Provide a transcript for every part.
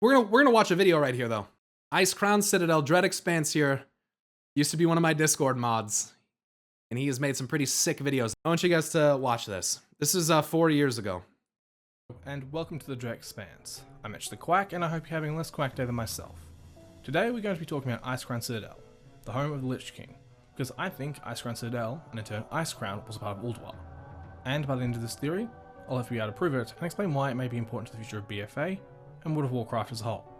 We're gonna watch a video right here though. Icecrown Citadel Dread Expanse here. Used to be one of my Discord mods. And he has made some pretty sick videos. I want you guys to watch this. This is 4 years ago. And welcome to the Dread Expanse. I'm Etch the Quack, and I hope you're having a less quack day than myself. Today we're going to be talking about Icecrown Citadel, the home of the Lich King, because I think Icecrown Citadel, and in turn Icecrown, was a part of Ulduar. And by the end of this theory, I'll have to be able to prove it and explain why it may be important to the future of BFA and World of Warcraft as a whole.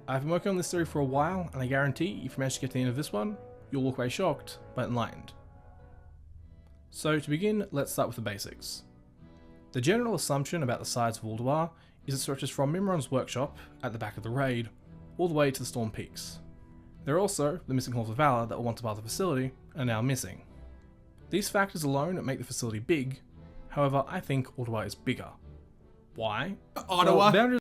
I've been working on this theory for a while, and I guarantee if you manage to get to the end of this one, you'll walk away shocked, but enlightened. So to begin, let's start with the basics. The general assumption about the size of Ulduar is it stretches from Mimron's workshop, at the back of the raid, all the way to the Storm Peaks. There are also the missing Halls of Valor that were once a part of the facility, and are now missing. These factors alone make the facility big, however I think Ulduar is bigger. Why? Ottawa? Well,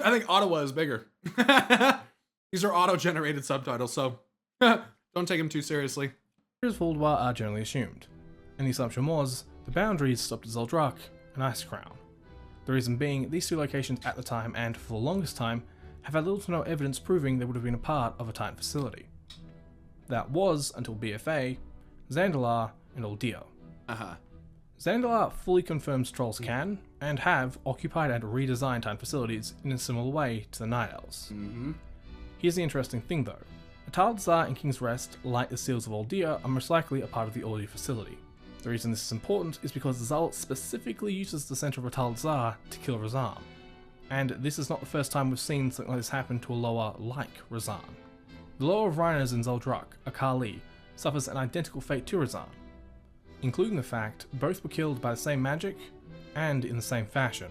I think Ottawa is bigger. These are auto-generated subtitles, so don't take them too seriously. boundaries of Ulduar are generally assumed, and the assumption was the boundaries stopped at Zul'Drak and Icecrown. The reason being, these two locations at the time and for the longest time have had little to no evidence proving they would have been a part of a Titan facility. That was until BFA, Zandalar, and Uldio. Zandalar fully confirms trolls can, and have, occupied and redesigned Titan facilities in a similar way to the Night Elves. Here's the interesting thing though. Atal'Dazar and King's Rest, like the Seals of Uldia, are most likely a part of the Uldia facility. The reason this is important is because Zul specifically uses the center of Atal'Dazar to kill Razam. And this is not the first time we've seen something like this happen to a lower like Razam. The lower of Rhinos in Zul'Drak, Akali, suffers an identical fate to Razam, including the fact both were killed by the same magic and in the same fashion.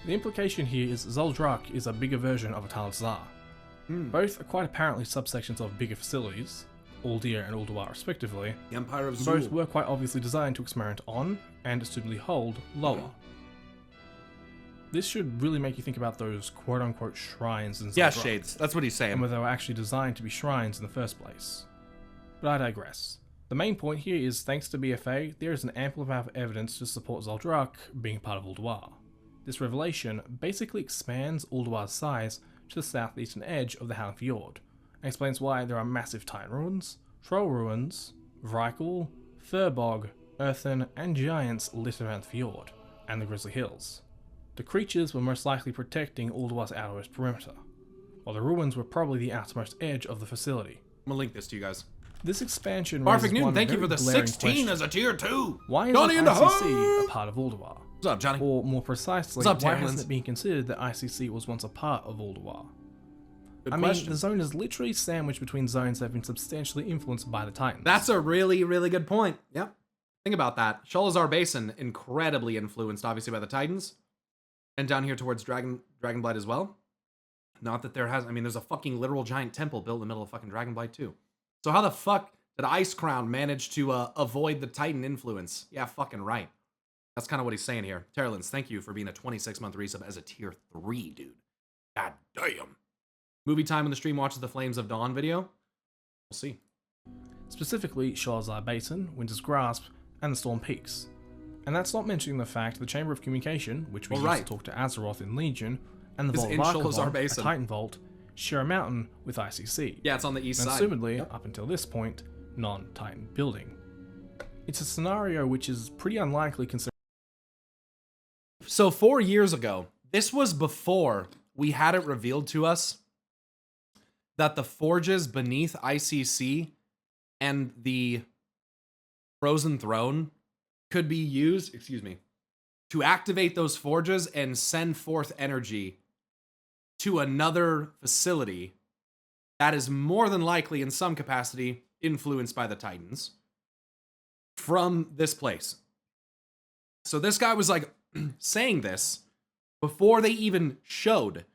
The implication here is Zul'Drak is a bigger version of Atal'Dazar. Both are quite apparently subsections of bigger facilities, Uldia and Ulduar respectively. The Empire of Zul. Both were quite obviously designed to experiment on, and suitably hold, lower. This should really make you think about those quote-unquote shrines in Zul'Drak. Yeah, Shades. That's what he's saying. And whether they were actually designed to be shrines in the first place. But I digress. The main point here is, thanks to BFA, there is an ample amount of evidence to support Zul'Drak being a part of Ulduar. This revelation basically expands Ulduar's size to the southeastern edge of the Howling Fjord, and explains why there are massive Titan ruins, Troll ruins, Vrykul, Furbog, Earthen, and Giants littered around the fjord, and the Grizzly Hills. The creatures were most likely protecting Ulduar's outermost perimeter, while the ruins were probably the outermost edge of the facility. I'm gonna link this to you guys. This expansion Barfik raises Newton, one thank you very for the glaring 16 question. as a tier 2. Why is Johnny in the ICC hood? a part of Ulduar? What's up, Johnny? Or more precisely, What's up, why Tamlins? hasn't it been considered that ICC was once a part of Ulduar? Good I question. mean, the zone is literally sandwiched between zones that have been substantially influenced by the Titans. That's a really, really good point. Yep. Think about that. Sholazar Basin, incredibly influenced, obviously, by the Titans. And down here towards Dragonblight as well. Not that there has... I mean, there's a fucking literal giant temple built in the middle of fucking Dragonblight, too. So how the fuck did Icecrown manage to avoid the Titan influence? Yeah, fucking right. That's kind of what he's saying here. Terralins, thank you for being a 26-month resub as a tier 3, dude. God damn. Movie time in the stream watches the Flames of Dawn video. We'll see. Specifically, Sholazar Basin, Winter's Grasp, and the Storm Peaks. And that's not mentioning the fact the Chamber of Communication, which we used to talk to Azeroth in Legion, and the Is Vault in of Sholazar Arkelon, a Basin. Titan Vault, share a mountain with ICC. Yeah, it's on the east and side. assumedly, up until this point, non-Titan building. It's a scenario which is pretty unlikely considering... So 4 years ago, this was before we had it revealed to us that the forges beneath ICC and the Frozen Throne could be used, to activate those forges and send forth energy to another facility that is more than likely in some capacity influenced by the Titans from this place. So this guy was like saying this before they even showed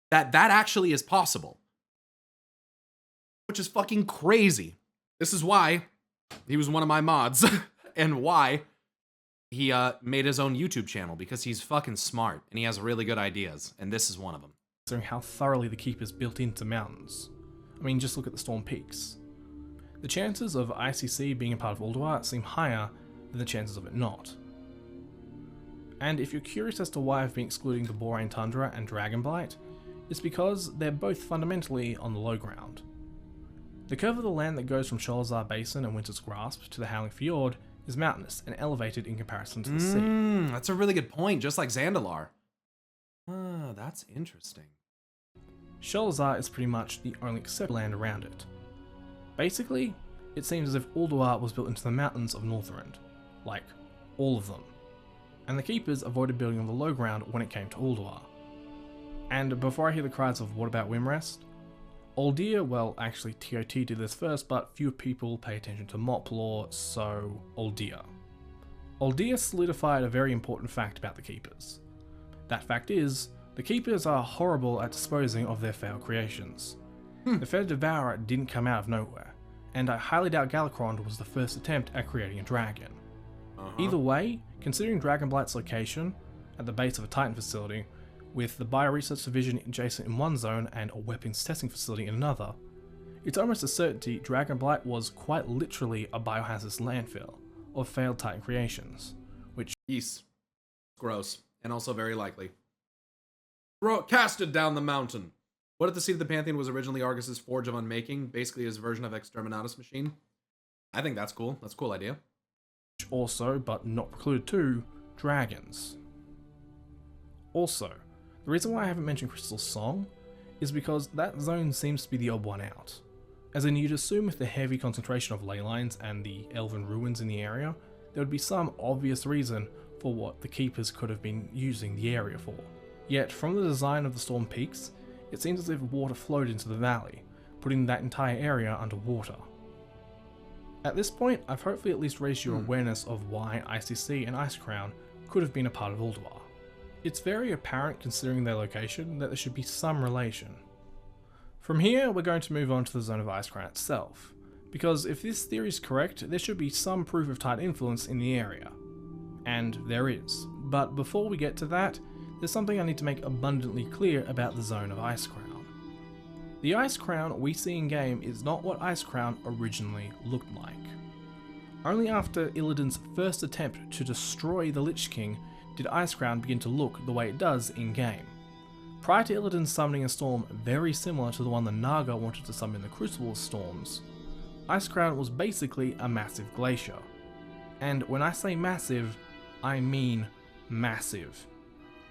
that actually is possible. Which is fucking crazy. This is why he was one of my mods and why he made his own YouTube channel, because he's fucking smart and he has really good ideas, and this is one of them. Considering how thoroughly the keep is built into mountains. I mean, just look at the Storm Peaks. The chances of ICC being a part of Ulduar seem higher than the chances of it not. And if you're curious as to why I've been excluding the Borain Tundra and Dragonblight, it's because they're both fundamentally on the low ground. The curve of the land that goes from Sholazar Basin and Winter's Grasp to the Howling Fjord is mountainous and elevated in comparison to the sea. That's a really good point, just like Zandalar. That's interesting. Sholazar is pretty much the only accepted land around it. Basically, it seems as if Ulduar was built into the mountains of Northrend. Like, all of them. And the Keepers avoided building on the low ground when it came to Ulduar. And before I hear the cries of what about Wimrest? Uldir, well actually TOT did this first, but few people pay attention to MOP lore, so Uldir. Uldir solidified a very important fact about the Keepers. That fact is, the Keepers are horrible at disposing of their failed creations. The Fair Devourer didn't come out of nowhere, and I highly doubt Galakrond was the first attempt at creating a dragon. Either way, considering Dragonblight's location, at the base of a Titan facility, with the Bioresearch Division adjacent in one zone and a weapons testing facility in another, it's almost a certainty Dragonblight was quite literally a biohazardous landfill of failed Titan creations, which Yeast. Gross. And also very likely. Cast it down the mountain. What if the Seat of the Pantheon was originally Argus's Forge of Unmaking, basically his version of Exterminatus Machine? I think that's cool. That's a cool idea. also, but not precluded to, dragons. Also, the reason why I haven't mentioned Crystal's Song is because that zone seems to be the odd one out. As in, you'd assume with the heavy concentration of ley lines and the elven ruins in the area, there would be some obvious reason for what the Keepers could have been using the area for. Yet, from the design of the Storm Peaks, it seems as if water flowed into the valley, putting that entire area underwater. At this point, I've hopefully at least raised your awareness of why ICC and Icecrown could have been a part of Ulduar. It's very apparent, considering their location, that there should be some relation. From here, we're going to move on to the zone of Icecrown itself, because if this theory is correct, there should be some proof of Titan influence in the area. And there is. But before we get to that, there's something I need to make abundantly clear about the zone of Icecrown. The Icecrown we see in game is not what Icecrown originally looked like. Only after Illidan's first attempt to destroy the Lich King did Icecrown begin to look the way it does in game. Prior to Illidan summoning a storm very similar to the one the Naga wanted to summon in the Crucible of Storms, Icecrown was basically a massive glacier. And when I say massive, I mean massive.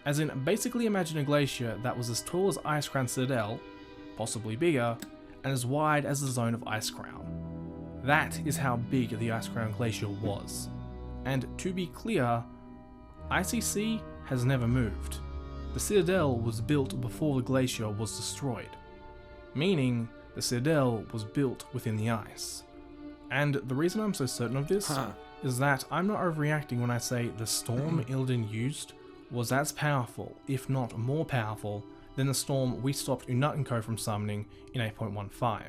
As in, basically imagine a glacier that was as tall as Icecrown Citadel, possibly bigger, and as wide as the zone of Icecrown. That is how big the Icecrown Glacier was. And to be clear, ICC has never moved. The Citadel was built before the glacier was destroyed, meaning the Citadel was built within the ice. And the reason I'm so certain of this is that I'm not overreacting when I say the storm Illidan used was as powerful, if not more powerful, than the storm we stopped Unut & Co from summoning in 8.15.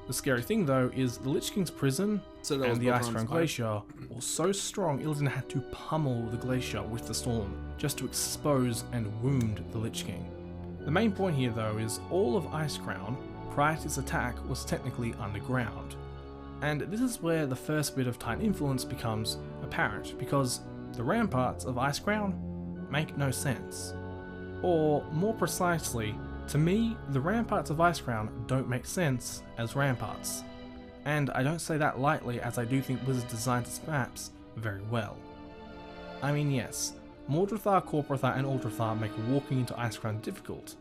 The scary thing though is the Lich King's prison and the Icecrown Glacier was so strong Illidan had to pummel the glacier with the storm just to expose and wound the Lich King. The main point here though is all of Icecrown prior to its attack was technically underground. And this is where the first bit of Titan influence becomes apparent, because the ramparts of Icecrown make no sense. Or, more precisely, to me, the ramparts of Icecrown don't make sense as ramparts. And I don't say that lightly, as I do think Blizzard designed its maps very well. I mean, yes, Mordrethar, Corporathar and Uldrathar make walking into Icecrown difficult,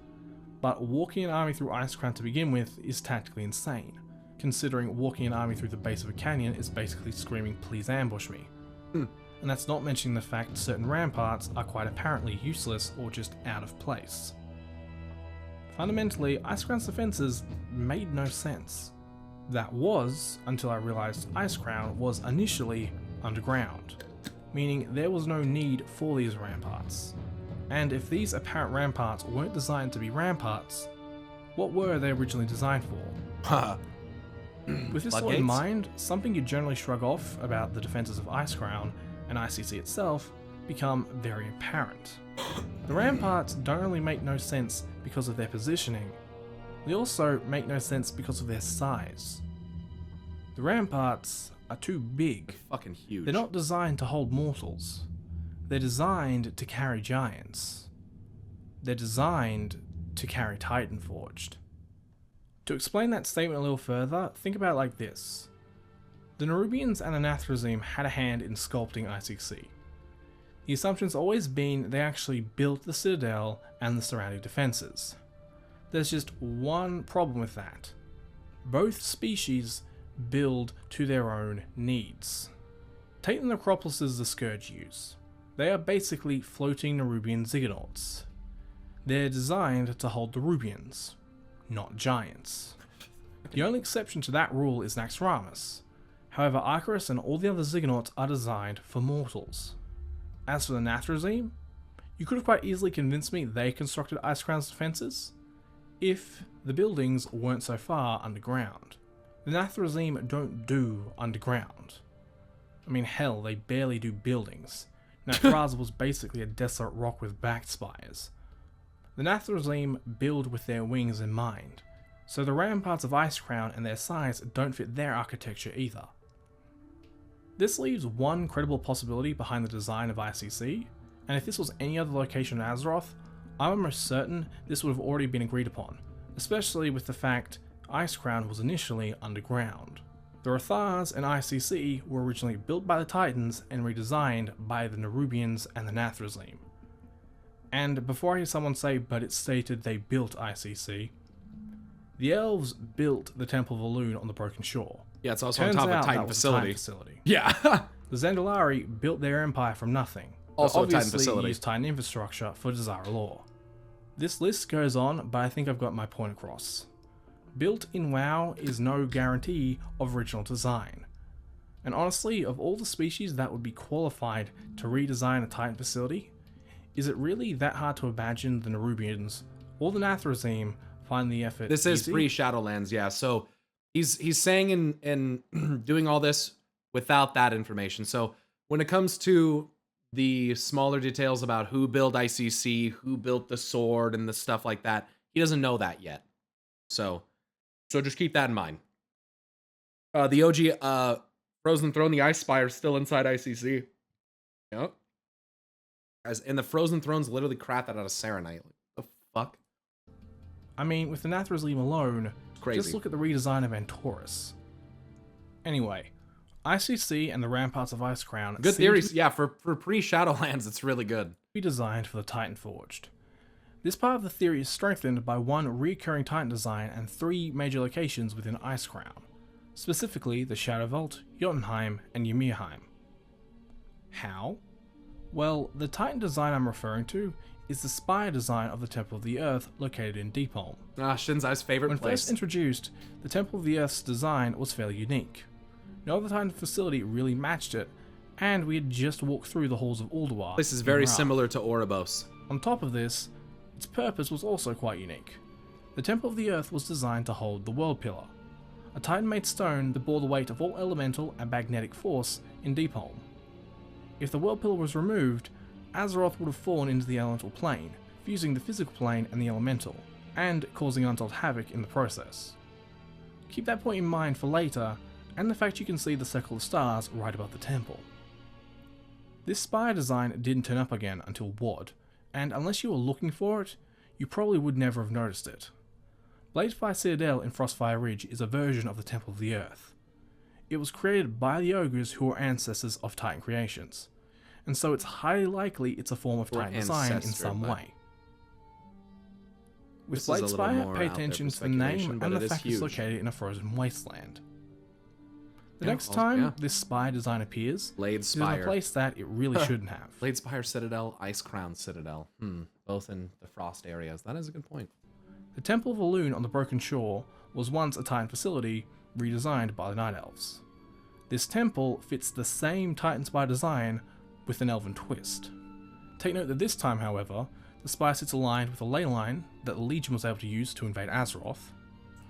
but walking an army through Icecrown to begin with is tactically insane, considering walking an army through the base of a canyon is basically screaming, "Please ambush me." And that's not mentioning the fact certain ramparts are quite apparently useless or just out of place. Fundamentally, Icecrown's defenses made no sense. That was until I realized Icecrown was initially underground, meaning there was no need for these ramparts. And if these apparent ramparts weren't designed to be ramparts, what were they originally designed for? With this all in mind, something you generally shrug off about the defenses of Icecrown and ICC itself become very apparent. The ramparts don't only make no sense because of their positioning, they also make no sense because of their size. The ramparts are too big. They're fucking huge. They're not designed to hold mortals. They're designed to carry giants. They're designed to carry Titanforged. To explain that statement a little further, think about it like this. The Nerubians and the Nathrezim had a hand in sculpting ICC. The assumption's always been they actually built the citadel and the surrounding defences. There's just one problem with that. Both species build to their own needs. Take the necropolises the Scourge use. They are basically floating Nerubian ziggurnauts. They're designed to hold the Rubians, not giants. The only exception to that rule is Naxxramas. However, Icarus and all the other ziggurnauts are designed for mortals. As for the Nathrezim, you could have quite easily convinced me they constructed Icecrown's defences if the buildings weren't so far underground. The Nathrezim don't do underground. I mean, hell, they barely do buildings. Naxxramas was basically a desolate rock with backed spires. The Nathrezim build with their wings in mind, so the ramparts of Icecrown and their size don't fit their architecture either. This leaves one credible possibility behind the design of ICC, and if this was any other location in Azeroth, I'm almost certain this would have already been agreed upon, especially with the fact Icecrown was initially underground. The Rathars and ICC were originally built by the Titans and redesigned by the Nerubians and the Nathrezim. And before I hear someone say, but it's stated they built ICC, the Elves built the Temple of Elune on the Broken Shore. Yeah, it's also on top of a Titan facility. Yeah. The Zandalari built their empire from nothing. Also but a Titan facility. Used Titan infrastructure for Desire Lore. This list goes on, but I think I've got my point across. Built in WoW is no guarantee of original design. And honestly, of all the species that would be qualified to redesign a Titan facility, is it really that hard to imagine the Nerubians or the Nathrezim find the effort This is easy? pre-Shadowlands, yeah. So he's saying in doing all this without that information. So when it comes to the smaller details about who built ICC, who built the sword and the stuff like that, he doesn't know that yet. So just keep that in mind. The OG Frozen Throne, the Ice Spire, is still inside ICC. Yep. And the Frozen Throne's literally crafted out of Serenite. Like, the fuck? I mean, with the Nathrezim alone, Crazy. just look at the redesign of Antorus. Anyway, ICC and the ramparts of Icecrown Good seem theories. to Yeah, for pre-Shadowlands, it's really good. be designed for the Titanforged. This part of the theory is strengthened by one recurring Titan design and 3 major locations within Icecrown, specifically the Shadow Vault, Jotunheim, and Ymirheim. How? Well, the Titan design I'm referring to is the spire design of the Temple of the Earth located in Deepholm. Shinzai's favorite When place. first introduced, the Temple of the Earth's design was fairly unique. No other Titan facility really matched it, and we had just walked through the halls of Ulduar. This is in very Ra. similar to Oribos. On top of this, its purpose was also quite unique. The Temple of the Earth was designed to hold the World Pillar, a Titan-made stone that bore the weight of all elemental and magnetic force in Deepholm. If the World Pillar was removed, Azeroth would have fallen into the elemental plane, fusing the physical plane and the elemental, and causing untold havoc in the process. Keep that point in mind for later, and the fact you can see the circle of stars right above the temple. This spire design didn't turn up again until WoD, and unless you were looking for it, you probably would never have noticed it. Bladefire Citadel in Frostfire Ridge is a version of the Temple of the Earth. It was created by the ogres who are ancestors of Titan creations, and so it's highly likely it's a form of Titan design in some way. With Bladespire, pay attention to the name and the fact it's located in a frozen wasteland. The next time this spire design appears, it's in a place that it really shouldn't have. Bladespire Citadel, Icecrown Citadel. Both in the Frost areas. That is a good point. The Temple of Elune on the Broken Shore was once a Titan facility, redesigned by the Night Elves. This temple fits the same Titan spire design with an elven twist. Take note that this time, however, the spire sits aligned with a ley line that the Legion was able to use to invade Azeroth.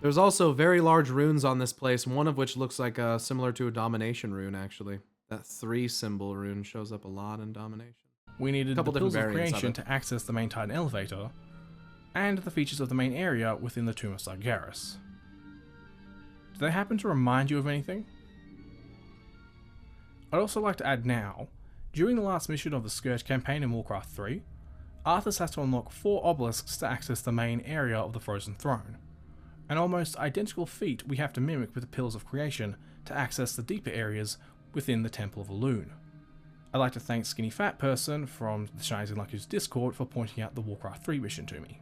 There's also very large runes on this place, one of which looks like similar to a Domination rune, actually. That 3 symbol rune shows up a lot in Domination. We needed the Pillars of Creation to access the main Titan elevator, and the features of the main area within the Tomb of Sargeras. Do they happen to remind you of anything? I'd also like to add now, During the last mission of the Scourge campaign in Warcraft 3, Arthas has to unlock 4 obelisks to access the main area of the Frozen Throne. An almost identical feat we have to mimic with the Pillars of Creation to access the deeper areas within the Temple of Elune. I'd like to thank Skinny Fat Person from the Shinies and Lucky's Discord for pointing out the Warcraft 3 mission to me.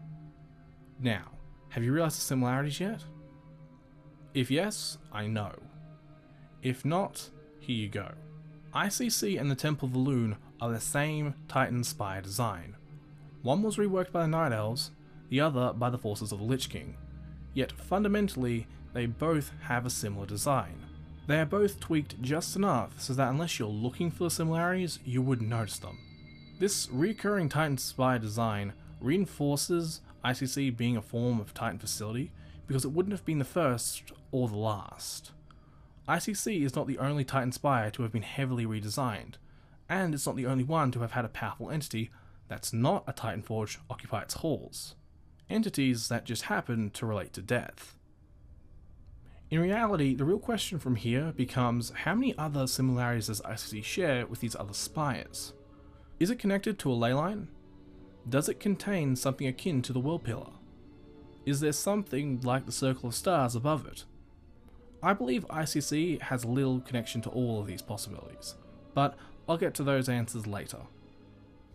Now, have you realised the similarities yet? If yes, I know. If not, here you go. ICC and the Temple of Elune are the same Titan Spire design. One was reworked by the Night Elves, the other by the forces of the Lich King. Yet fundamentally, they both have a similar design. They are both tweaked just enough so that unless you're looking for the similarities, you wouldn't notice them. This recurring Titan Spire design reinforces ICC being a form of Titan facility because it wouldn't have been the first or the last. ICC is not the only Titan Spire to have been heavily redesigned, and it's not the only one to have had a powerful entity that's not a Titan Forge occupy its halls. Entities that just happen to relate to death. In reality, the real question from here becomes how many other similarities does ICC share with these other spires? Is it connected to a ley line? Does it contain something akin to the World Pillar? Is there something like the Circle of Stars above it? I believe ICC has little connection to all of these possibilities, but I'll get to those answers later.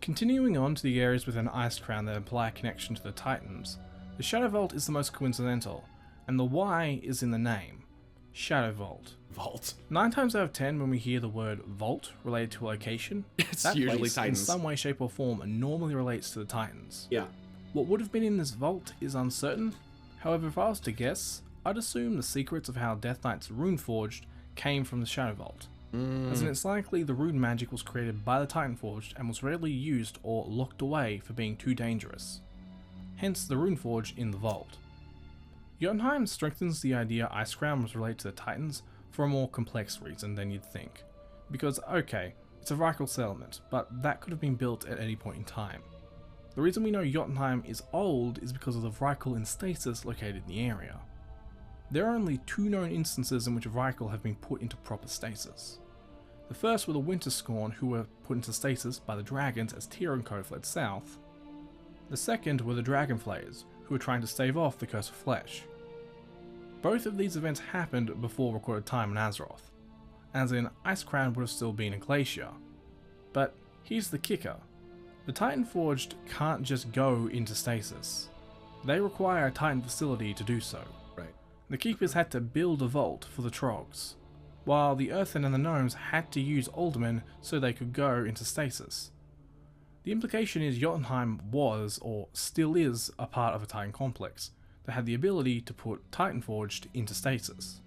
Continuing on to the areas within Icecrown that imply a connection to the Titans, the Shadow Vault is the most coincidental, and the Y is in the name, Shadow Vault. Vault. 9 times out of 10 when we hear the word vault related to a location, It's that usually place Titans. in some way, shape or form normally relates to the Titans. Yeah. What would have been in this vault is uncertain, however if I was to guess, I'd assume the secrets of how Death Knight's rune forged came from the Shadow Vault. As in it's likely the rune magic was created by the Titan Forged and was rarely used or locked away for being too dangerous. Hence the rune forge in the vault. Jotunheim strengthens the idea Icecrown was related to the Titans for a more complex reason than you'd think. Because okay, it's a Vrykul settlement, but that could have been built at any point in time. The reason we know Jotunheim is old is because of the Vrykul in stasis located in the area. There are only 2 known instances in which Vrykul have been put into proper stasis. The first were the Winterscorn, who were put into stasis by the dragons as Tyr and co fled south. The second were the Dragonflayers, who were trying to stave off the Curse of Flesh. Both of these events happened before recorded time in Azeroth, as in Icecrown would have still been a glacier. But here's the kicker. The Titan Forged can't just go into stasis. They require a Titan facility to do so. Right. The Keepers had to build a vault for the Trogs, while the Earthen and the Gnomes had to use Aldermen so they could go into stasis. The implication is Jotunheim was, or still is, a part of a Titan complex that had the ability to put Titan Forged into stasis.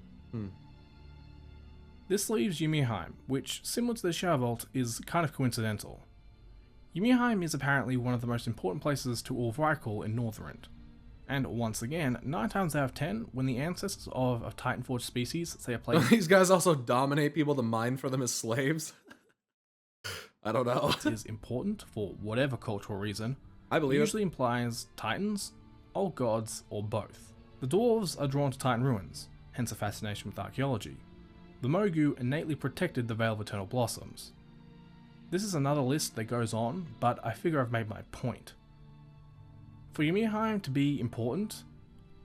This leaves Ymirheim, which, similar to the Shadow Vault, is kind of coincidental. Ymirheim is apparently one of the most important places to all Vrykul in Northrend. And once again, 9 times out of 10, when the ancestors of a Titanforged species say a place These guys also dominate people to mine for them as slaves. I don't know. is important for whatever cultural reason, I it believe it. usually implies Titans, old gods, or both. The Dwarves are drawn to Titan ruins, hence a fascination with archaeology. The Mogu innately protected the Vale of Eternal Blossoms. This is another list that goes on, but I figure I've made my point. For Ymirheim to be important,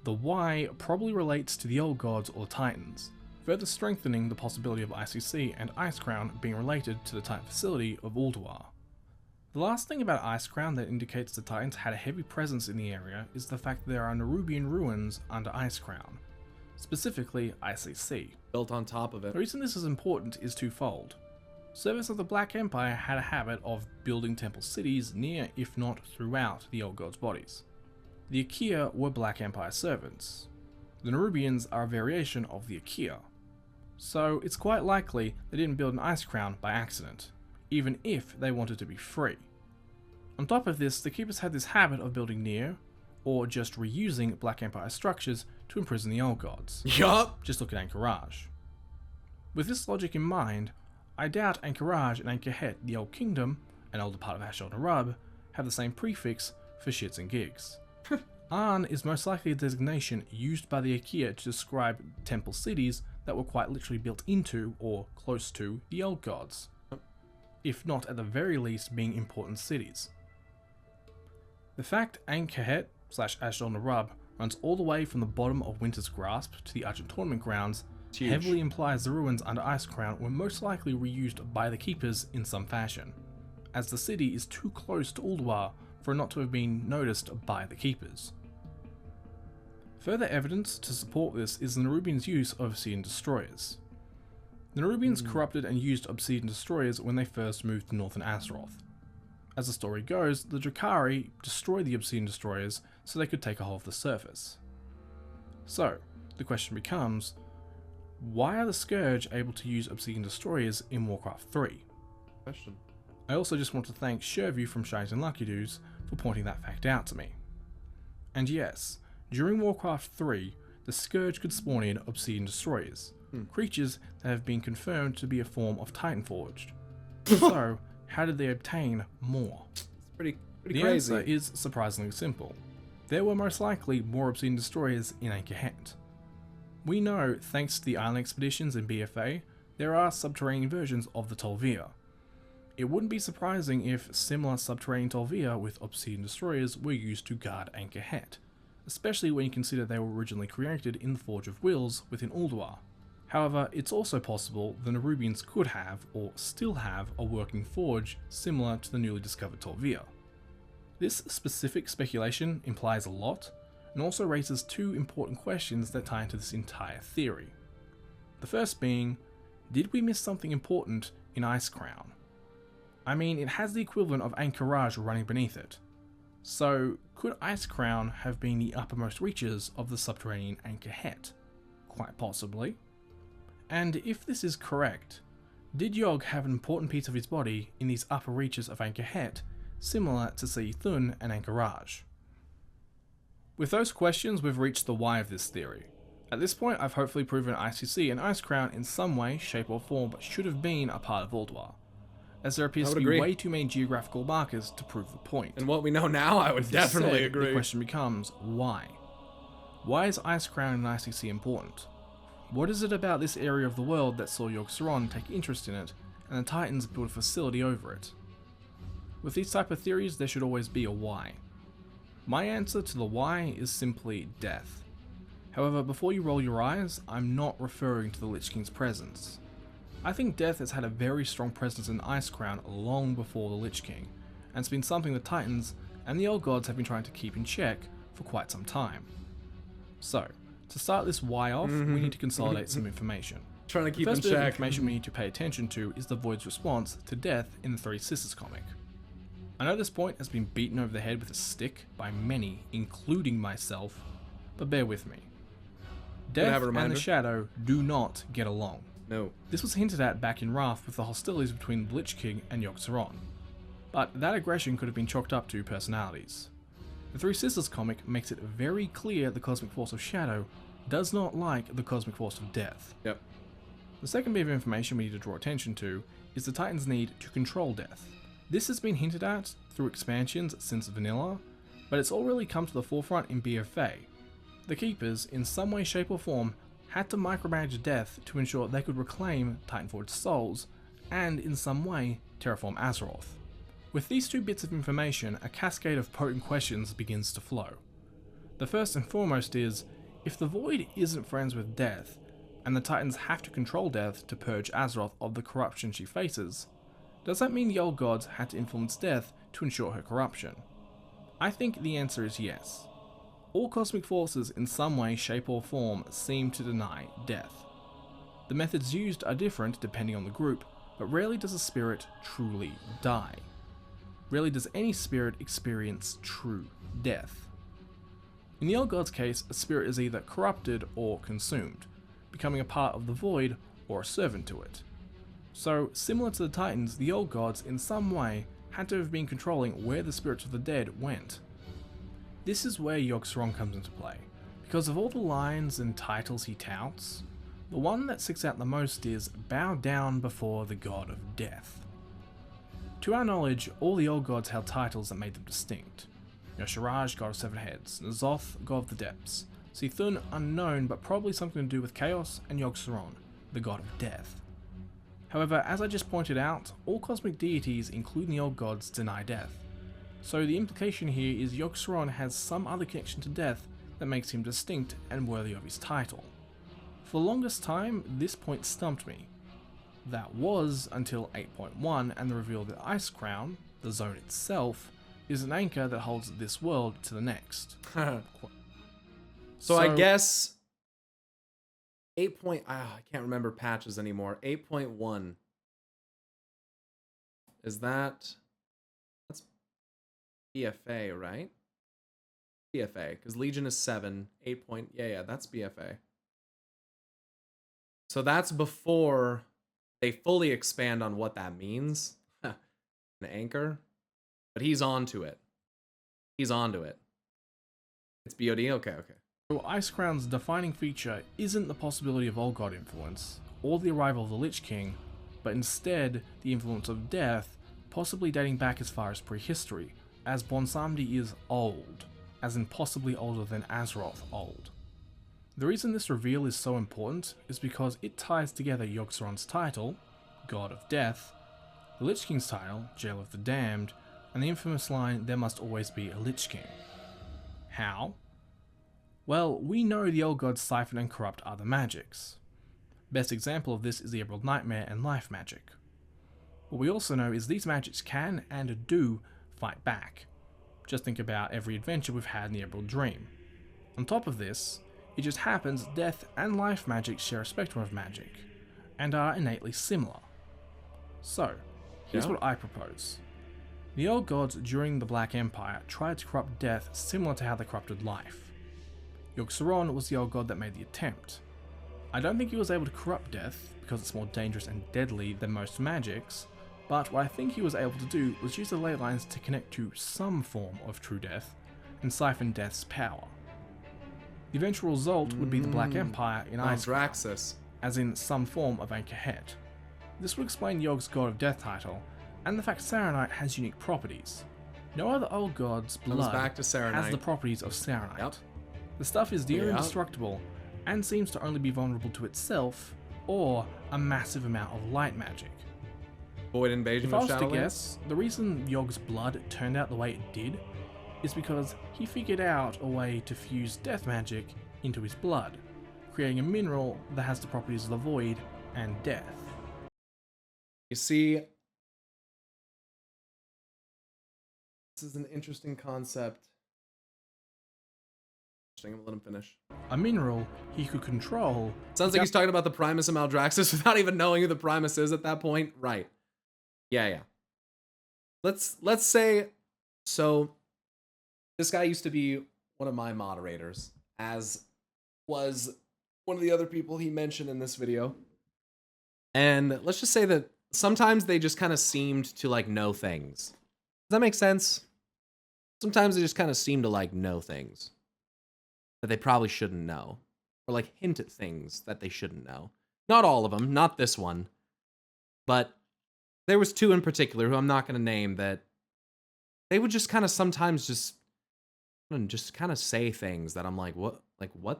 the Y probably relates to the old gods or Titans, further strengthening the possibility of ICC and Icecrown being related to the Titan facility of Ulduar. The last thing about Icecrown that indicates the Titans had a heavy presence in the area is the fact that there are Nerubian ruins under Icecrown, specifically ICC. Built on top of it. The reason this is important is twofold. Servants of the Black Empire had a habit of building temple cities near, if not throughout, the old gods' bodies. The Akia were Black Empire servants. The Nerubians are a variation of the Akia. So it's quite likely they didn't build an Icecrown by accident, even if they wanted to be free. On top of this, the Keepers had this habit of building near, or just reusing Black Empire structures to imprison the old gods. Yup. Just look at Anchorage. With this logic in mind, I doubt Anchorage and Anchorhet, the Old Kingdom, an older part of Ashel Narub, have the same prefix for shits and gigs. Arn is most likely a designation used by the Akia to describe temple cities that were quite literally built into, or close to, the old gods. if not at the very least being important cities. The fact Ankh-Khet / Ashdod-Narub runs all the way from the bottom of Winter's Grasp to the Argent Tournament grounds heavily implies the ruins under Icecrown were most likely reused by the Keepers in some fashion, as the city is too close to Ulduar for it not to have been noticed by the Keepers. Further evidence to support this is the Nerubians' use of Obsidian Destroyers. The Nerubians corrupted and used Obsidian Destroyers when they first moved to northern Azeroth. As the story goes, the Drakari destroyed the Obsidian Destroyers so they could take a hold of the surface. So, the question becomes, why are the Scourge able to use Obsidian Destroyers in Warcraft 3? Question. I also just want to thank Sherview from Shines and Lucky Doos for pointing that fact out to me. And yes, during Warcraft 3, the Scourge could spawn in Obsidian Destroyers, creatures that have been confirmed to be a form of Titanforged. So, how did they obtain more? It's pretty The crazy. answer is surprisingly simple. There were most likely more Obsidian Destroyers in Ankh-Khet. We know, thanks to the island expeditions in BFA, there are subterranean versions of the Tol'vir. It wouldn't be surprising if similar subterranean Tol'vir with Obsidian Destroyers were used to guard Ankh-Khet, especially when you consider they were originally created in the Forge of Wills within Ulduar. However, it's also possible the Nerubians could have, or still have, a working forge similar to the newly discovered Tol'vir. This specific speculation implies a lot, and also raises two important questions that tie into this entire theory. The first being, did we miss something important in Icecrown? I mean, it has the equivalent of Anchorage running beneath it. So, could Icecrown have been the uppermost reaches of the subterranean Ankh-Khet? Quite possibly. And if this is correct, did Yogg have an important piece of his body in these upper reaches of Ankh-Khet, similar to Sea Thun and Anchorage? With those questions, we've reached the why of this theory. At this point, I've hopefully proven ICC and Icecrown in some way, shape or form should have been a part of Ulduar, as there appears to be way too many geographical markers to prove the point. And what we know now, I would definitely agree. The question becomes, why? Why is Icecrown and ICC important? What is it about this area of the world that saw Yogg-Saron take interest in it, and the Titans build a facility over it? With these type of theories, there should always be a why. My answer to the why is simply death. However, before you roll your eyes, I'm not referring to the Lich King's presence. I think death has had a very strong presence in Icecrown long before the Lich King, and it's been something the Titans and the Old Gods have been trying to keep in check for quite some time. So, to start this why off, we need to consolidate some information. Trying to keep The in first bit of check. information we need to pay attention to is the Void's response to death in the Three Sisters comic. I know this point has been beaten over the head with a stick by many, including myself, but bear with me. Death and the Shadow do not get along. No. This was hinted at back in Wrath with the hostilities between the Lich King and Yogg-Saron, but that aggression could have been chalked up to personalities. The Three Sisters comic makes it very clear the cosmic force of Shadow does not like the cosmic force of death. Yep. The second bit of information we need to draw attention to is the Titans' need to control death. This has been hinted at through expansions since Vanilla, but it's all really come to the forefront in BFA. The Keepers, in some way, shape or form, had to micromanage death to ensure they could reclaim Titanforged souls, and in some way, terraform Azeroth. With these two bits of information, a cascade of potent questions begins to flow. The first and foremost is, if the Void isn't friends with death, and the Titans have to control death to purge Azeroth of the corruption she faces, does that mean the Old Gods had to influence death to ensure her corruption? I think the answer is yes. All cosmic forces in some way, shape or form seem to deny death. The methods used are different depending on the group, but rarely does a spirit truly die. Rarely does any spirit experience true death. In the Old God's case, a spirit is either corrupted or consumed, becoming a part of the Void or a servant to it. So, similar to the Titans, the Old Gods in some way had to have been controlling where the spirits of the dead went. This is where Yogg-Saron comes into play. Because of all the lines and titles he touts, the one that sticks out the most is bow down before the god of death. To our knowledge, all the Old Gods held titles that made them distinct. Yogg-Saron, god of seven heads, N'Zoth, god of the depths, Sea Thun, unknown but probably something to do with chaos, and Yogg-Saron, the god of death. However, as I just pointed out, all cosmic deities, including the old gods, deny death. So the implication here is Yogg-Saron has some other connection to death that makes him distinct and worthy of his title. For the longest time, this point stumped me. That was until 8.1 and the reveal that Ice Crown, the zone itself, is an anchor that holds this world to the next. So I guess 8. I can't remember patches anymore. 8.1 is that's BFA, right? BFA, because Legion is 7. 8. Yeah, that's BFA. So that's before they fully expand on what that means. An anchor. But he's onto it. He's onto it. It's BOD? Okay. So Ice Crown's defining feature isn't the possibility of old god influence, or the arrival of the Lich King, but instead the influence of death, possibly dating back as far as prehistory, as Bwonsamdi is old, as in possibly older than Azeroth old. The reason this reveal is so important is because it ties together Yogg-Saron's title, God of Death, the Lich King's title, Jail of the Damned, and the infamous line, "There must always be a Lich King." How? Well, we know the old gods siphon and corrupt other magics. Best example of this is the Emerald Nightmare and Life magic. What we also know is these magics can and do fight back. Just think about every adventure we've had in the Emerald Dream. On top of this, it just happens death and life magic share a spectrum of magic, and are innately similar. So, here's what I propose. The old gods during the Black Empire tried to corrupt death similar to how they corrupted life. Yogg-Saron was the old god that made the attempt. I don't think he was able to corrupt death, because it's more dangerous and deadly than most magics, but what I think he was able to do was use the ley lines to connect to some form of true death, and siphon death's power. The eventual result would be the Black Empire in Ice Crown, as in some form of anchorhead. This would explain Yogg's God of Death title, and the fact Saronite has unique properties. No other old god's blood has the properties of Saronite. Yep. The stuff is near indestructible, and seems to only be vulnerable to itself, or a massive amount of light magic. Void Invasion If I of was to Shadowlands? guess, the reason Yogg's blood turned out the way it did is because he figured out a way to fuse death magic into his blood, creating a mineral that has the properties of the void and death. You see, this is an interesting concept. I'm gonna let him finish. A mineral he could control. Sounds like he's talking about the Primus and Maldraxxus without even knowing who the Primus is at that point. Right. Yeah. Let's say, so this guy used to be one of my moderators, as was one of the other people he mentioned in this video. And let's just say that sometimes they just kind of seemed to like know things. Does that make sense? Sometimes they just kind of seem to like know things that they probably shouldn't know, or like hint at things that they shouldn't know. Not all of them, not this one, but there was 2 in particular who I'm not going to name, that they would just kind of sometimes just kind of say things that I'm like, what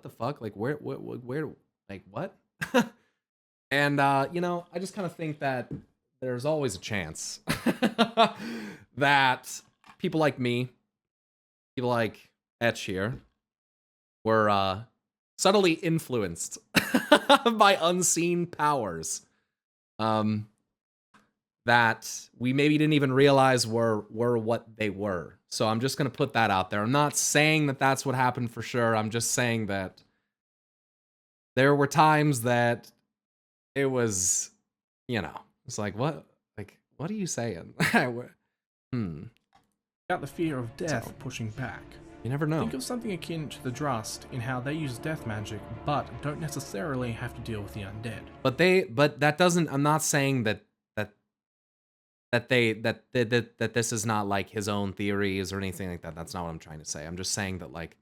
the fuck? Like, where, like, what? And, you know, I just kind of think that there's always a chance that people like me, people like Etch here, were subtly influenced by unseen powers that we maybe didn't even realize were what they were. So I'm just going to put that out there. I'm not saying that that's what happened for sure. I'm just saying that there were times that it was, you know, it's like, what are you saying? Without the fear of death pushing back. You never know. Think of something akin to the Drust in how they use death magic, but don't necessarily have to deal with the undead. But that doesn't. I'm not saying that this is not like his own theories or anything like that. That's not what I'm trying to say. I'm just saying that like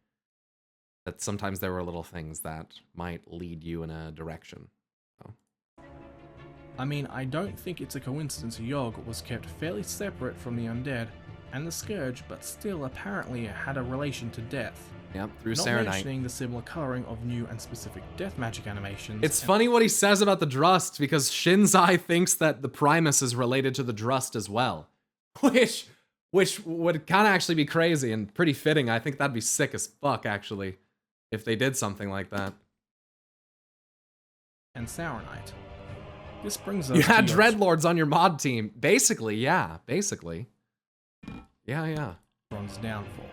that sometimes there were little things that might lead you in a direction. So. I mean, I don't think it's a coincidence Yogg was kept fairly separate from the undead and the Scourge, but still apparently had a relation to death. Yep, through Not Serenite. mentioning the similar coloring of new and specific death magic animations. It's funny what he says about the Drust, because Shinzai thinks that the Primus is related to the Drust as well. Which would kind of actually be crazy and pretty fitting. I think that'd be sick as fuck, actually, if they did something like that. And Saronite. This brings us You to had your Dreadlords on your mod team. Basically, yeah. Basically. Yeah. Yogg-Saron's downfall.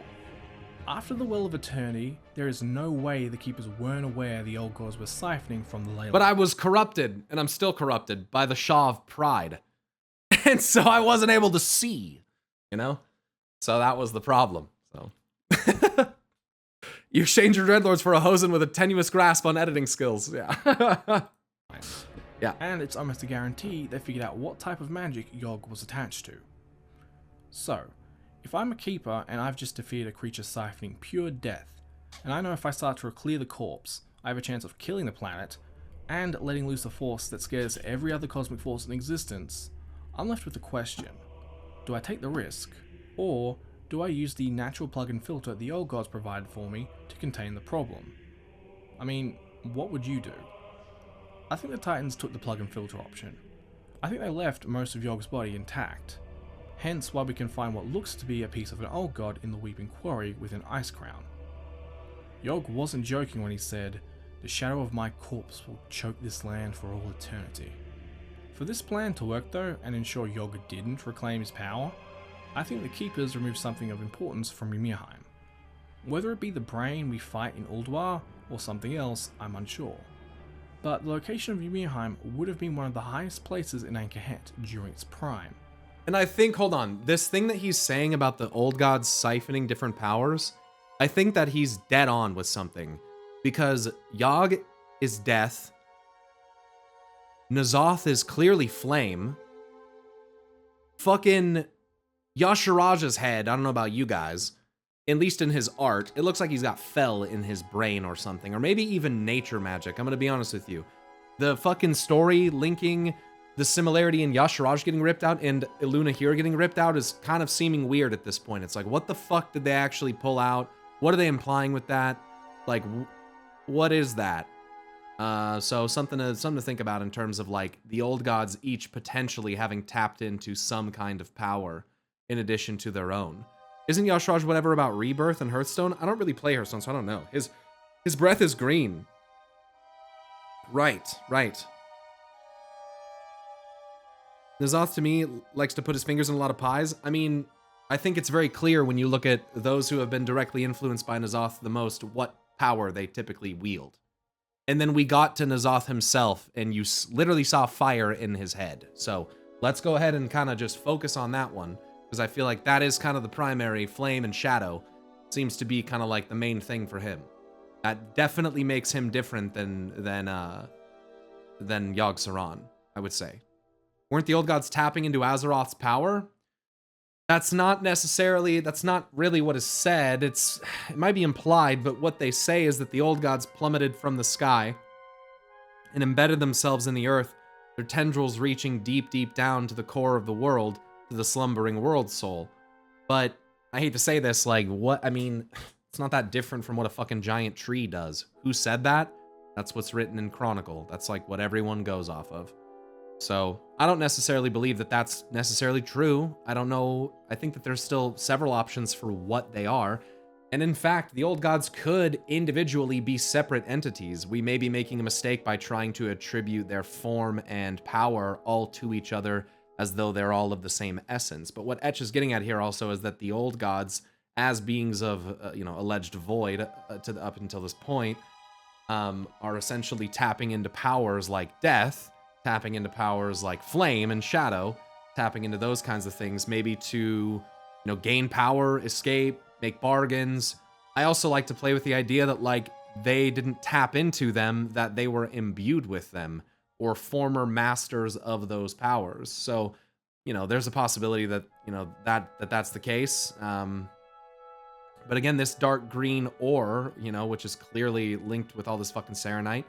After the Well of Eternity, there is no way the Keepers weren't aware the old gods were siphoning from the Leyline. But I was corrupted, and I'm still corrupted, by the Shaw of Pride. And so I wasn't able to see, you know? So that was the problem. So you exchange your Dreadlords for a Hosen with a tenuous grasp on editing skills. Yeah. Yeah. And it's almost a guarantee they figured out what type of magic Yogg was attached to. So, if I'm a keeper and I've just defeated a creature siphoning pure death, and I know if I start to clear the corpse, I have a chance of killing the planet, and letting loose a force that scares every other cosmic force in existence, I'm left with the question, do I take the risk, or do I use the natural plug-in filter the old gods provided for me to contain the problem? I mean, what would you do? I think the Titans took the plug-in filter option. I think they left most of Yogg's body intact, hence why we can find what looks to be a piece of an old god in the Weeping Quarry with an ice crown. Yogg wasn't joking when he said, "The shadow of my corpse will choke this land for all eternity." For this plan to work though, and ensure Yogg didn't reclaim his power, I think the Keepers removed something of importance from Ymir-Heim. Whether it be the brain we fight in Ulduar, or something else, I'm unsure. But the location of Ymir-Heim would have been one of the highest places in Anchorhead during its prime. And I think, hold on, this thing that he's saying about the old gods siphoning different powers, I think that he's dead on with something. Because Yogg is death, N'Zoth is clearly flame, fucking Yashiraja's head, I don't know about you guys, at least in his art, it looks like he's got fel in his brain or something, or maybe even nature magic, I'm gonna be honest with you. The fucking story linking the similarity in Yashiraj getting ripped out and Illuna here getting ripped out is kind of seeming weird at this point. It's like, what the fuck did they actually pull out? What are they implying with that? Like, what is that? So something to think about in terms of like the old gods each potentially having tapped into some kind of power in addition to their own. Isn't Yashiraj whatever about Rebirth and Hearthstone? I don't really play Hearthstone, so I don't know. His breath is green. Right. N'Zoth, to me, likes to put his fingers in a lot of pies. I mean, I think it's very clear when you look at those who have been directly influenced by N'Zoth the most, what power they typically wield. And then we got to N'Zoth himself, and you literally saw fire in his head. So let's go ahead and kind of just focus on that one, because I feel like that is kind of the primary flame and shadow. Seems to be kind of like the main thing for him. That definitely makes him different than Yogg-Saron, I would say. Weren't the old gods tapping into Azeroth's power? That's not really what is said. It might be implied, but what they say is that the old gods plummeted from the sky and embedded themselves in the earth, their tendrils reaching deep, deep down to the core of the world, to the slumbering world soul. But I hate to say this, like, what? I mean, it's not that different from what a fucking giant tree does. Who said that? That's what's written in Chronicle. That's like what everyone goes off of. So I don't necessarily believe that that's necessarily true. I don't know. I think that there's still several options for what they are. And in fact, the old gods could individually be separate entities. We may be making a mistake by trying to attribute their form and power all to each other as though they're all of the same essence. But what Etch is getting at here also is that the old gods, as beings of, alleged void up until this point, are essentially tapping into powers like death, tapping into powers like flame and shadow, tapping into those kinds of things, maybe to, gain power, escape, make bargains. I also like to play with the idea that, like, they didn't tap into them, that they were imbued with them, or former masters of those powers. So, there's a possibility that, that's the case. But again, this dark green ore, which is clearly linked with all this fucking Serenite,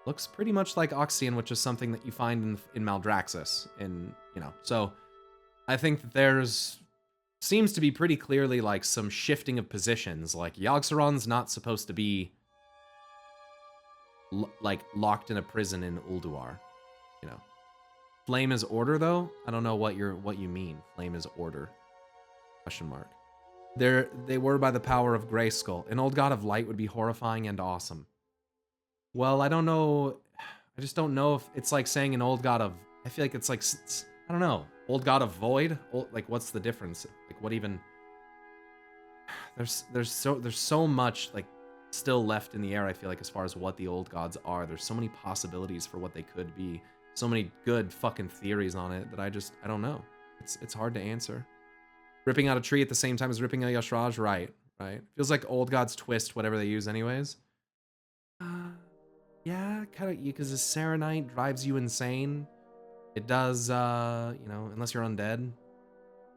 looks pretty much like Oxyan, which is something that you find in Maldraxxus. So I think that there's seems to be pretty clearly like some shifting of positions. Like Yogg-Saron's not supposed to be like locked in a prison in Ulduar, you know. Flame is order though? I don't know what you mean. Flame is order. Question mark. They were by the power of Grayskull. An old god of light would be horrifying and awesome. Well, I don't know. I just don't know if it's like saying an old god of. I feel like it's like, I don't know. Old god of void. Like, what's the difference? Like, what even? There's so much like still left in the air. I feel like as far as what the old gods are. There's so many possibilities for what they could be. So many good fucking theories on it that I don't know. It's hard to answer. Ripping out a tree at the same time as ripping out Yashraj, right? Feels like old gods twist whatever they use anyways. Yeah, kind of, because the Serenite drives you insane. It does, you know, unless you're undead.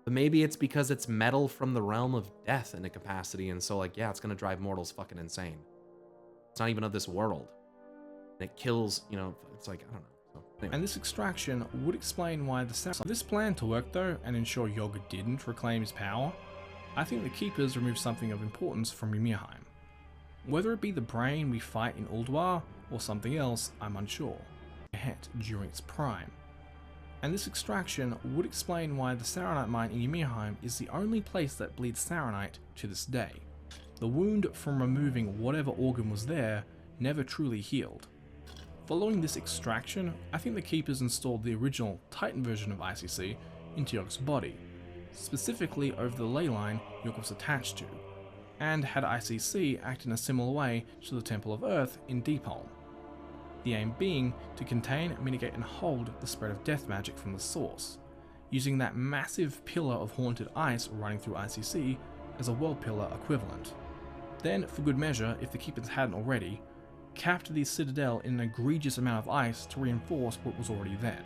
But maybe it's because it's metal from the realm of death in a capacity, and so, like, yeah, it's gonna drive mortals fucking insane. It's not even of this world. And it kills, you know, it's like, I don't know. So, anyway. And this extraction would explain why this plan to work though, and ensure Yogg didn't reclaim his power. I think the Keepers removed something of importance from Ymirheim. Whether it be the brain we fight in Ulduar, or something else, I'm unsure. Het during its prime. And this extraction would explain why the Saronite mine in Ymirheim is the only place that bleeds Saronite to this day. The wound from removing whatever organ was there never truly healed. Following this extraction, I think the Keepers installed the original Titan version of ICC into Yogg's body, specifically over the ley line Yogg was attached to, and had ICC act in a similar way to the Temple of Earth in Deepholm. The aim being to contain, mitigate and hold the spread of death magic from the source, using that massive pillar of haunted ice running through ICC as a world pillar equivalent. Then, for good measure, if the Keepers hadn't already, capped the citadel in an egregious amount of ice to reinforce what was already there.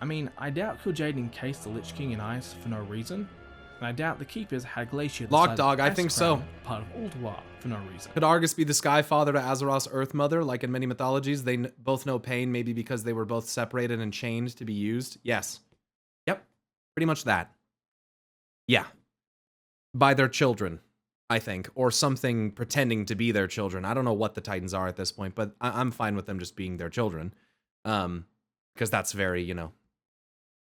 I mean, I doubt Kil'jaeden encased the Lich King in ice for no reason, and I doubt the Keepers had Glacier the Lockdog, I think so. Part of Ulduar for no reason. Could Argus be the Sky Father to Azeroth's Earth Mother, like in many mythologies? They both know pain, maybe because they were both separated and chained to be used? Yes. Yep. Pretty much that. Yeah. By their children, I think. Or something pretending to be their children. I don't know what the Titans are at this point, but I'm fine with them just being their children. Because that's very, you know,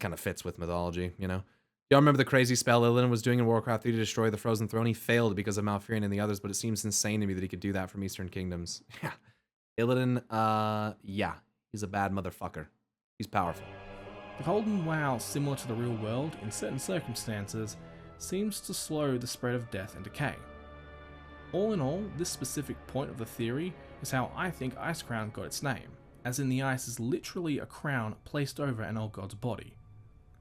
kind of fits with mythology, you know? Y'all remember the crazy spell Illidan was doing in Warcraft 3 to destroy the Frozen Throne? He failed because of Malfurion and the others, but it seems insane to me that he could do that from Eastern Kingdoms. Yeah. Illidan, yeah. He's a bad motherfucker. He's powerful. The Golden Wow, similar to the real world in certain circumstances, seems to slow the spread of death and decay. All in all, this specific point of the theory is how I think Ice Crown got its name, as in the ice is literally a crown placed over an old god's body.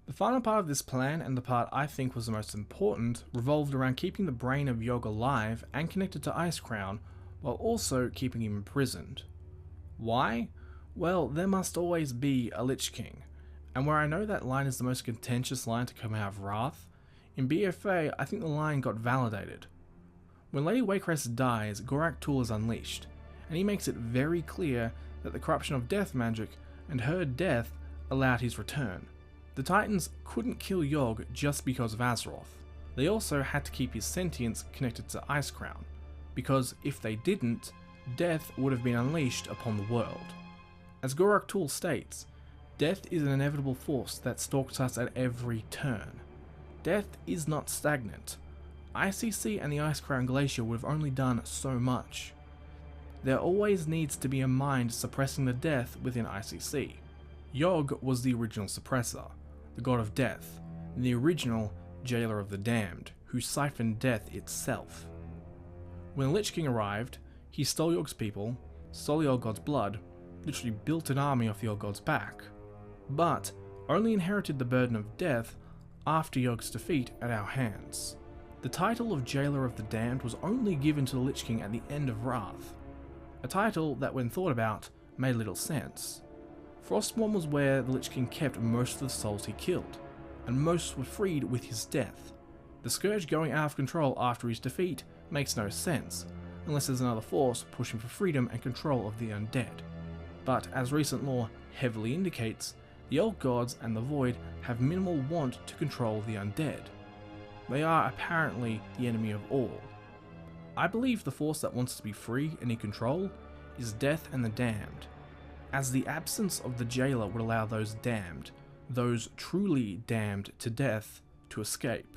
The final part of this plan, and the part I think was the most important, revolved around keeping the brain of Yogg alive and connected to Ice Crown, while also keeping him imprisoned. Why? Well, there must always be a Lich King, and where I know that line is the most contentious line to come out of Wrath, in BFA I think the line got validated. When Lady Waycrest dies, Gorak Tul is unleashed, and he makes it very clear that the corruption of death magic and her death allowed his return. The Titans couldn't kill Yogg just because of Azeroth. They also had to keep his sentience connected to Ice Crown, because if they didn't, death would have been unleashed upon the world. As Gorak Tul states, death is an inevitable force that stalks us at every turn. Death is not stagnant. ICC and the Ice Crown Glacier would have only done so much. There always needs to be a mind suppressing the death within ICC. Yogg was the original suppressor, the god of death, the original jailer of the damned, who siphoned death itself. When Lich King arrived, he stole Yogg's people, stole the old god's blood, literally built an army off the old god's back, but only inherited the burden of death after Yogg's defeat at our hands. The title of Jailer of the Damned was only given to the Lich King at the end of Wrath, a title that when thought about made little sense. Frostmourne was where the Lich King kept most of the souls he killed, and most were freed with his death. The Scourge going out of control after his defeat makes no sense, unless there's another force pushing for freedom and control of the undead. But as recent lore heavily indicates, the old gods and the Void have minimal want to control the undead. they are apparently the enemy of all. I believe the force that wants to be free and in control is death and the damned, as the absence of the jailer would allow those damned, those truly damned to death, to escape.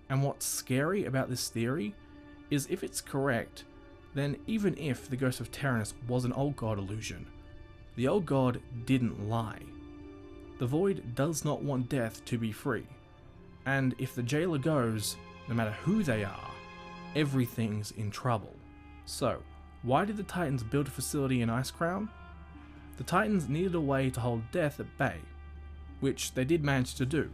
And what's scary about this theory is if it's correct, then even if the ghost of Tyrannus was an old god illusion, the old god didn't lie. The void does not want death to be free, and if the jailer goes, no matter who they are, everything's in trouble. So, why did the Titans build a facility in Icecrown? The Titans needed a way to hold death at bay, which they did manage to do,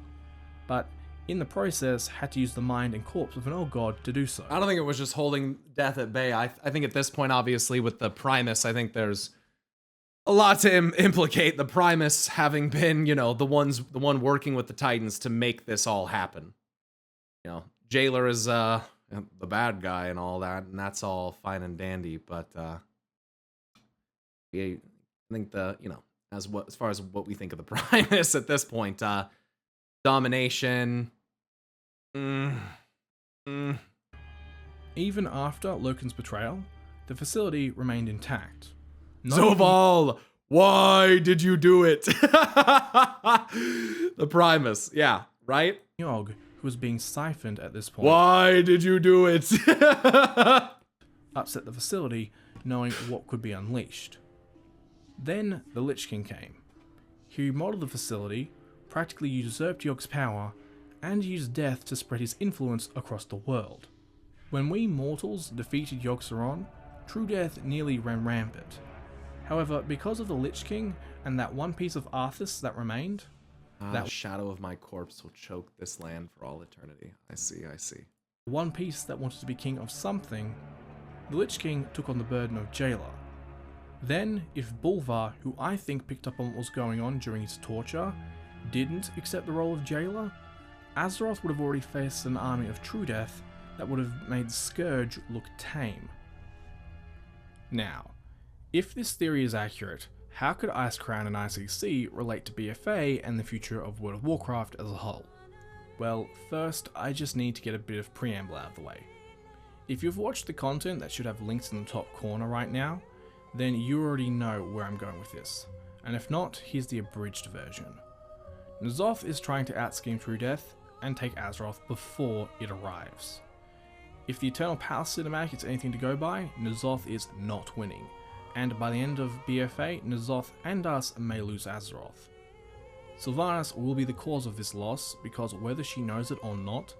but in the process had to use the mind and corpse of an old god to do so. I don't think it was just holding death at bay. I think at this point, obviously, with the Primus, I think there's a lot to implicate the Primus having been, you know, the one working with the Titans to make this all happen. You know, Jailer is the bad guy and all that, and that's all fine and dandy, but yeah, I think as far as what we think of the Primus at this point, domination. Even after Loken's betrayal, the facility remained intact. Zoval, why did you do it? The Primus, yeah, right? Yogg, who was being siphoned at this point. Why did you do it? Upset the facility, knowing what could be unleashed. Then the Lich King came. He remodeled the facility, practically usurped Yogg's power, and used death to spread his influence across the world. When we mortals defeated Yogg-Saron, true death nearly ran rampant. However, because of the Lich King and that one piece of Arthas that remained, that shadow of my corpse will choke this land for all eternity. I see. one piece that wanted to be king of something, the Lich King took on the burden of Jailer. Then, if Bulvar, who I think picked up on what was going on during his torture, didn't accept the role of Jailer, Azeroth would have already faced an army of true death that would have made the Scourge look tame. Now, if this theory is accurate, how could Icecrown and ICC relate to BFA and the future of World of Warcraft as a whole? Well, first, I just need to get a bit of preamble out of the way. If you've watched the content that should have links in the top corner right now, then you already know where I'm going with this, and if not, here's the abridged version. N'Zoth is trying to outscheme True Death and take Azeroth before it arrives. If the Eternal Palace cinematic is anything to go by, N'Zoth is not winning, and by the end of BFA, N'Zoth and us may lose Azeroth. Sylvanas will be the cause of this loss because whether she knows it or not,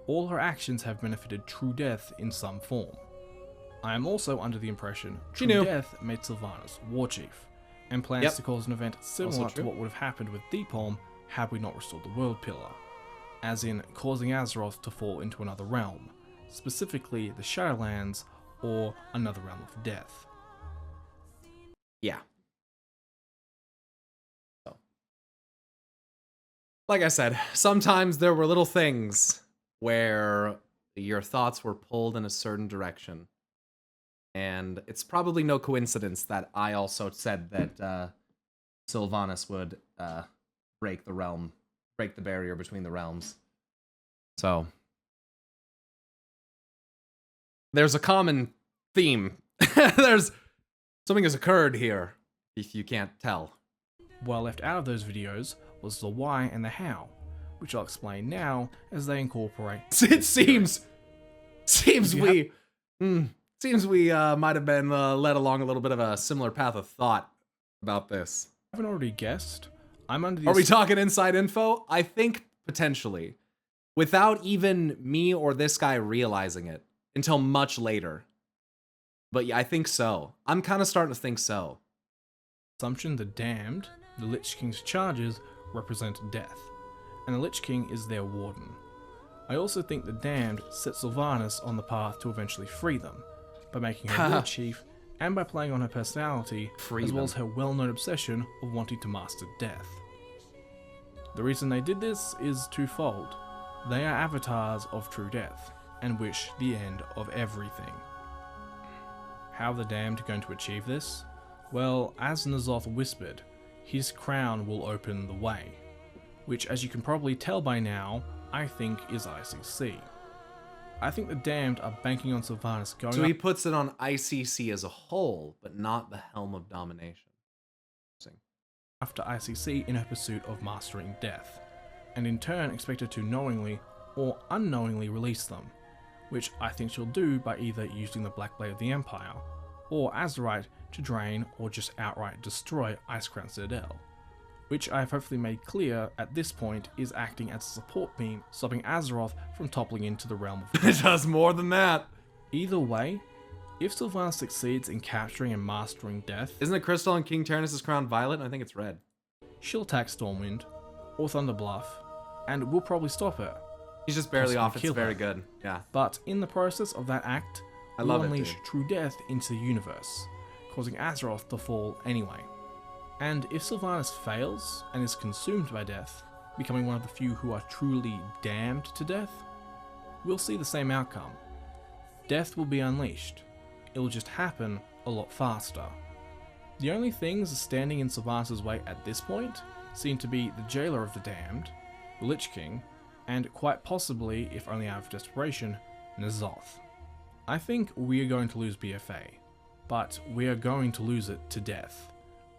all her actions have benefited True Death in some form. I am also under the impression True Death made Sylvanas War Chief, and plans to cause an event similar to what would have happened with Deepholm had we not restored the World Pillar, as in causing Azeroth to fall into another realm, specifically the Shadowlands or another realm of death. Yeah. So, like I said, sometimes there were little things where your thoughts were pulled in a certain direction. And it's probably no coincidence that I also said that Sylvanas would break the barrier between the realms. So, there's a common theme. There's something has occurred here, if you can't tell. What left out of those videos was the why and the how, which I'll explain now as they incorporate. It seems we might have been led along a little bit of a similar path of thought about this. I haven't already guessed. I'm under the. Are we talking inside info? I think potentially, without even me or this guy realizing it until much later. But yeah, I think so. I'm kind of starting to think so. Assumption the damned, the Lich King's charges, represent death, and the Lich King is their warden. I also think the damned set Sylvanas on the path to eventually free them, by making her War Chief, and by playing on her personality, as well as her well-known obsession of wanting to master death. The reason they did this is twofold. They are avatars of true death, and wish the end of everything. How are the damned going to achieve this? Well, as N'Zoth whispered, his crown will open the way, which as you can probably tell by now, I think is ICC. I think the Damned are banking on Sylvanas going So up he puts it on ICC as a whole, but not the Helm of Domination. after ICC in her pursuit of mastering death, and in turn expected to knowingly or unknowingly release them, which I think she'll do by either using the Black Blade of the Empire, or Azerite to drain or just outright destroy Icecrown Citadel, which I have hopefully made clear at this point is acting as a support beam, stopping Azeroth from toppling into the realm of It does more than that. Either way, if Sylvanas succeeds in capturing and mastering death, Isn't it Crystal on King Tyrannus' crown violet? I think it's red. she'll attack Stormwind or Thunderbluff, and we'll probably stop her. He's just barely Possibly off. It's kill very her. good. Yeah. But in the process of that act, I we'll love it, unleash dude. true death into the universe, causing Azeroth to fall anyway. And if Sylvanas fails and is consumed by death, becoming one of the few who are truly damned to death, we'll see the same outcome. Death will be unleashed. It'll just happen a lot faster. The only things standing in Sylvanas' way at this point seem to be the Jailer of the Damned, the Lich King, and quite possibly, if only out of desperation, N'Zoth. I think we are going to lose BFA, but we are going to lose it to death,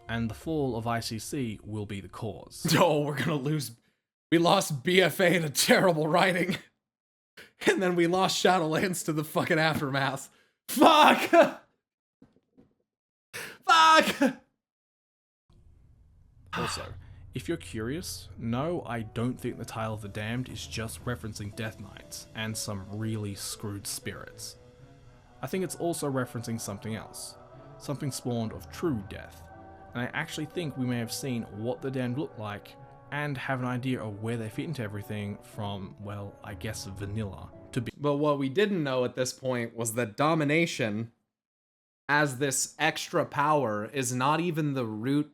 and the fall of ICC will be the cause. Oh, we're gonna lose. We lost BFA to terrible writing. And then we lost Shadowlands to the fucking aftermath. Fuck! Fuck! Also, if you're curious, no, I don't think the Tale of the Damned is just referencing Death Knights and some really screwed spirits. I think it's also referencing something else, something spawned of true death, and I actually think we may have seen what the Damned look like and have an idea of where they fit into everything from, well, I guess vanilla to be. But what we didn't know at this point was that domination, as this extra power, is not even the root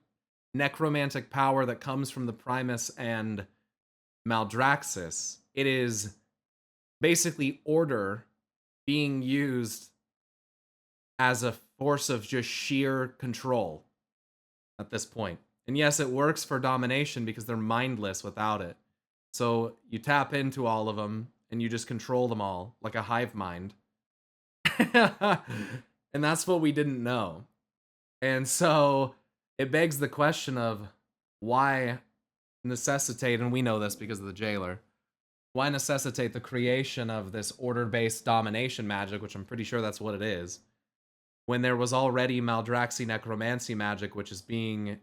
necromantic power that comes from the Primus and Maldraxxus. It is basically order being used as a force of just sheer control at this point. And yes, it works for domination because they're mindless without it. So you tap into all of them and you just control them all like a hive mind. And that's what we didn't know. And so it begs the question of why necessitate, and we know this because of the Jailer, why necessitate the creation of this order-based domination magic, which I'm pretty sure that's what it is, when there was already Maldraxxi necromancy magic, which is being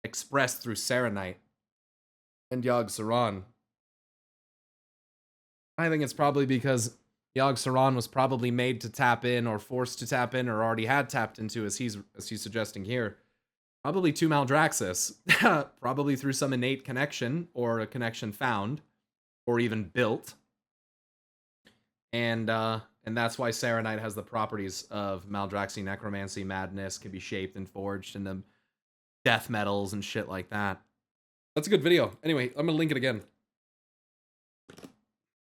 expressed through Serenite and Yogg-Saron. I think it's probably because Yogg-Saron was probably made to tap in or forced to tap in or already had tapped into, as he's suggesting here. Probably to Maldraxxus, probably through some innate connection or a connection found or even built. And that's why Serenite has the properties of Maldraxxi necromancy madness, can be shaped and forged into death metals and shit like that. That's a good video. Anyway, I'm gonna link it again.